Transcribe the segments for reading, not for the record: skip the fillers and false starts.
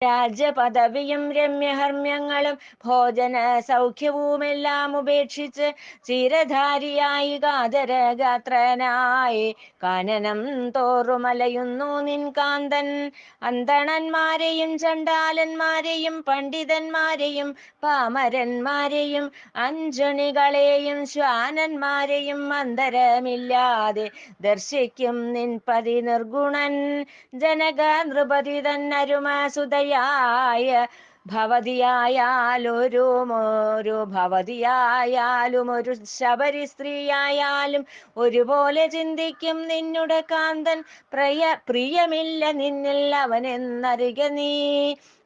രാജപദവിയും രമ്യഹർമ്മ്യങ്ങളും ഭോജന സൗഖ്യവുമെല്ലാം ഉപേക്ഷിച്ച് ചിരധാരിയായി ഗാതരഗാത്രനായി കാനനം തോറുമലയുന്നു നിൻ കാന്തൻ. അന്തണന്മാരെയും ചണ്ടാലന്മാരെയും പണ്ഡിതന്മാരെയും പാമരന്മാരെയും അഞ്ജണികളെയും ശ്വാനന്മാരെയും അന്തരമില്ലാതെ ദർശിക്കും നിൻ പതി നിർഗുണൻ. ജനക നൃപതി തന്നരുമസുതയായ ഭവതിയായാലും ഒരു ശബരി സ്ത്രീയായാലും ഒരുപോലെ ചിന്തിക്കും നിന്നുടെ കാന്തൻ. പ്രിയമില്ല നിന്നിൽ അവനെന്നറിക നീ.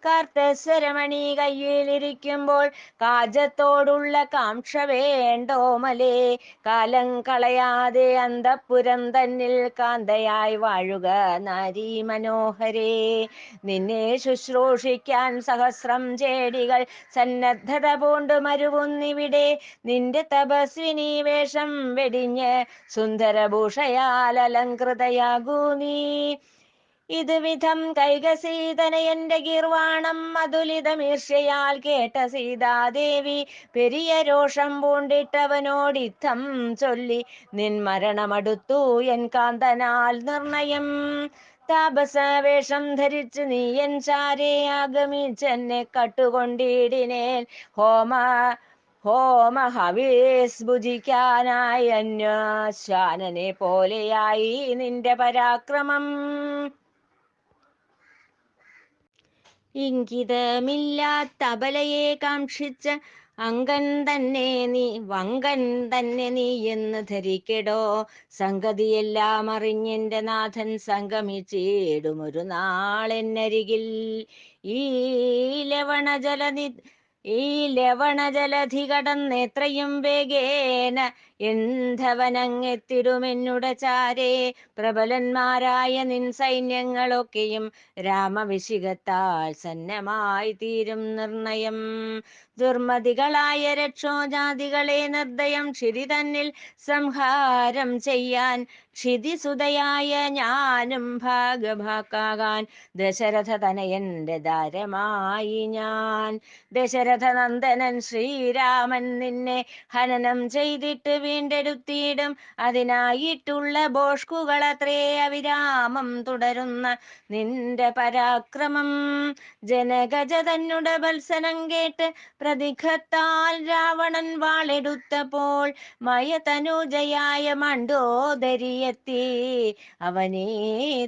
കാർത്തസ്വരമണി കയ്യിലിരിക്കുമ്പോൾ കാജത്തോടുള്ള കാംക്ഷ വേണ്ടോമലേ. കാലം കളയാതെ അന്തഃപുരം തന്നിൽ കാന്തയായി വാഴുക നാരീ മനോഹരേ. നിന്നെ ശുശ്രൂഷിക്കാൻ സഹസ്രം ചേടികൾ സന്നദ്ധത പൂണ്ടു മരുവുന്നിവിടെ. നിന്റെ തപസ്വിനി വേഷം വെടിഞ്ഞ് സുന്ദരഭൂഷയാൽ അലങ്കൃതയാകൂ നീ. ഇതുവിധം കൈകസീതനയന്റെ ഗീർവാണം മധുലിതമീർഷ്യയാൽ കേട്ട സീതാദേവി പെരിയ രോഷം പൂണ്ടിട്ടവനോടിത്തം ചൊല്ലി. നിൻ മരണമടുത്തു എൻ കാന്തനാൽ നിർണയം. താപസവേഷം ധരിച്ചു നീ എൻ ചാരേ ആഗമിച്ചെന്നെ കട്ടുകൊണ്ടിടിനേൻ. ഹോമ ഹവിസ് ഭുജിക്കാനായി അന്വശ്വാനനെ പോലെയായി നിന്റെ പരാക്രമം. ഇംഗിതമില്ലാത്ത അബലയെ കാക്ഷിച്ച വങ്കൻ തന്നെ നീ എന്ന് ധരിക്കടോ. സംഗതിയെല്ലാം അറിഞ്ഞെന്റെ നാഥൻ സംഗമിച്ചിടുമൊരു നാളെന്നരികിൽ. ഈ ലവണജലധി കടന്നെത്രയും വേഗേന എന്ധവനങ്ങെത്തിടുമെന്നുടെ ചാരേ. പ്രബലന്മാരായ നിൻ സൈന്യങ്ങളൊക്കെയും രാമവിശികത്താൽ സന്നമായി തീരും നിർണയം. ദുർമതികളായ രക്ഷോജാതികളെ നിർദ്ദയം ക്ഷിതി തന്നിൽ സംഹാരം ചെയ്യാൻ ക്ഷിതിസുതയായ ഞാനും ഭാഗഭാക്കാകാൻ ദശരഥ തനയന്റെ ദാരമായി ഞാൻ. ദശരഥ നന്ദനൻ ശ്രീരാമൻ നിന്നെ ഹനനം ചെയ്തിട്ട് വീണ്ടെടുത്തിടും. അതിനായിട്ടുള്ള ഭോഷ്കുകളത്രേ അവിരാമം തുടരുന്ന നിന്റെ പരാക്രമം. ജനകജ തന്നുടെ ഭത്സനം കേട്ട് പ്രതിഘത്താൽ രാവണൻ വാളെടുത്തപ്പോൾ മയതനുജയായ മണ്ഡോദരിയെത്തി അവനീ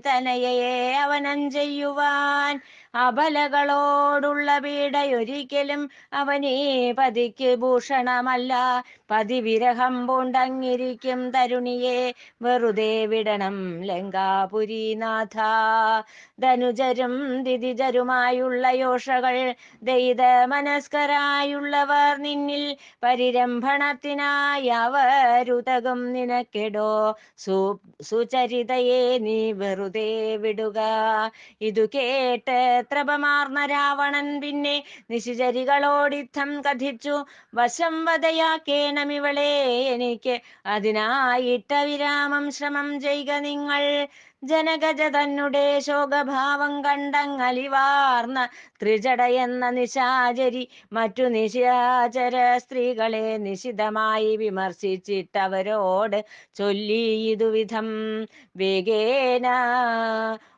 തനയയെ അവനം ചെയ്യുവാൻ. അബലകളോടുള്ള പീഡയൊരിക്കലും അവനീ പതിക്ക് ഭൂഷണമല്ല. പതിവിരഹം പൂണ്ടങ്ങിരിക്കും തരുണിയെ വെറുതെ വിടണം ലങ്കാപുരീനാഥ. ധനുജരും ദിതിജരുമായുള്ള യോഷകൾ ദയിത മനസ്കരായുള്ളവർ നിന്നിൽ പരിരംഭണത്തിനായി അവരുതകും നിനക്കെടോ. സുചരിതയെ നീ വെറുതെ വിടുക. ഇതു കേട്ട് ത്രപമാർന്ന രാവണൻ പിന്നെ നിശിചരികളോടിത്തം കഥിച്ചു. വശം വധയാക്കേണമിവളെ എനിക്ക്, അതിനായിട്ട വിരാമം ശ്രമം ചെയ്യുക നിങ്ങൾ. ജനകജ തന്നെ ശോകഭാവം കണ്ടങ്ങലിവാർന്ന ത്രിജടയെന്ന നിശാചരി മറ്റു നിശാചര സ്ത്രീകളെ നിശിതമായി വിമർശിച്ചിട്ടവരോട് ചൊല്ലി ഇതുവിധം. വേഗേന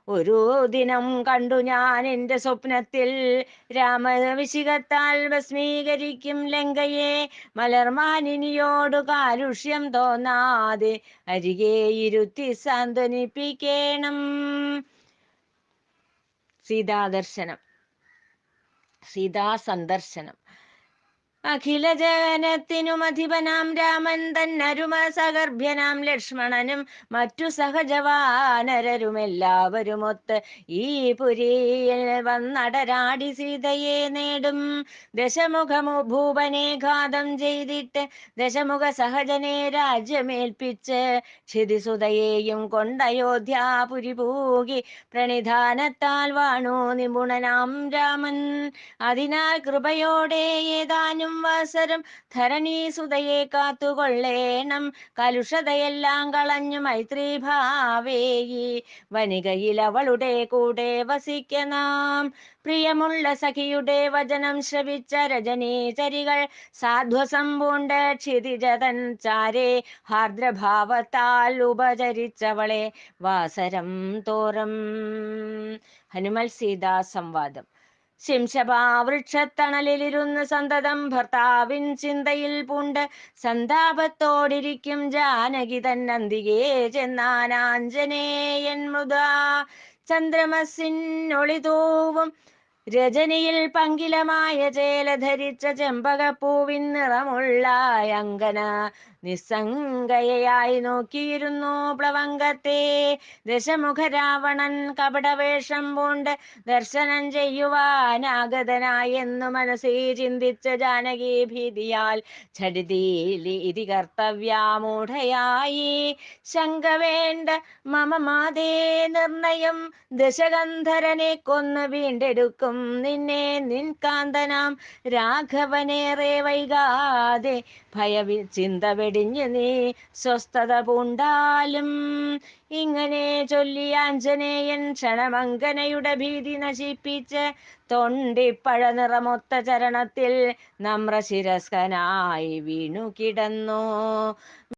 ഒരു ദിനം കണ്ടു ഞാൻ എൻ്റെ സ്വപ്നത്തിൽ രാമവിശികത്താൽ ഭസ്മീകരിക്കും ലങ്കയെ. മലർമാനിനിയോടു കാരുഷ്യം തോന്നാതെ അരികെ ഇരുത്തി സാന്ത്വനിപ്പിക്കേണം. സീതാസന്ദർശനം. അഖില ജനത്തിനുമധിപനാം രാമൻ തന്നരുമ സഗർഭ്യനാം ലക്ഷ്മണനും മറ്റു സഹജവാനരരുമെല്ലാവരുമൊത്ത് ഈ പുരിയിൽ വന്നടരാടി സീതയെ നേടും. ഭൂപനെ ഘാതം ചെയ്തിട്ട് ദശമുഖ സഹജനെ രാജ്യമേൽപ്പിച്ച് ക്ഷിതിസുതയെയും കൊണ്ടയോധ്യാപുരി പൂകി പ്രണിധാനത്താൽ വാണു നിപുണനാം രാമൻ. അതിനാൽ കൃപയോടെ ഏതാനും വാസരം ധരണീസുതയെ കാത്തുകൊള്ളേണം. കലുഷതയെല്ലാം കളഞ്ഞു മൈത്രീഭാവേയി വനികയിൽ അവളുടെ കൂടെ വസിക്കനാം. പ്രിയമുള്ള സഖിയുടെ വചനം ശ്രവിച്ച രജനീചരികൾ സാധ്വസമ്പൂണ്ട ക്ഷിതിജതൻ ചാരേ ഹാർദ്രഭാവത്താൽ ഉപചരിച്ചവളെ വാസരം തോറും. ഹനുമൽ സീതാ സംവാദം. ശിംശപാവൃക്ഷത്തണലിലിരുന്ന് സന്തതം ഭർത്താവിൻ ചിന്തയിൽ പൂണ്ട് സന്താപത്തോടിരിക്കും ജാനകി തന്നന്തികേ ചെന്നാനാഞ്ജനേയൻ മുതാ. ചന്ദ്രമസിനൊളിതൂവും രജനിയിൽ പങ്കിലമായ ചേല ധരിച്ച ചെമ്പകപ്പൂവിൻ നിറമുള്ള അങ്കന നിസ്സംഗയായി നോക്കിയിരുന്നു പ്ലവങ്കത്തെ. ദശമുഖ രാവണൻ കപടവേഷം പൂണ്ട് ദർശനം ചെയ്യുവാനാഗതനായെന്നു മനസ്സിൽ ചിന്തിച്ച ജാനകി ഭീതിയാൽ ഝടിതീലി ഇതി കർത്തവ്യാമൂഢയായി. ശങ്ക വേണ്ട മമ മാതേ നിർണയം ദശകന്ധരനെ കൊന്ന് വീണ്ടെടുക്കും നിന്നെ നിൻകാന്തനാം രാഘവനേറെ വൈകാതെ. ചിന്ത വെടിഞ്ഞ് നീ സ്വസ്ഥത പൂണ്ടാലും. ഇങ്ങനെ ചൊല്ലി ആഞ്ജനേയൻ ക്ഷണമങ്കനയുടെ ഭീതി നശിപ്പിച്ച് തൊണ്ടിപ്പഴ നിറമൊത്ത ചരണത്തിൽ നമ്രശിരസ്കനായി വീണു കിടന്നു.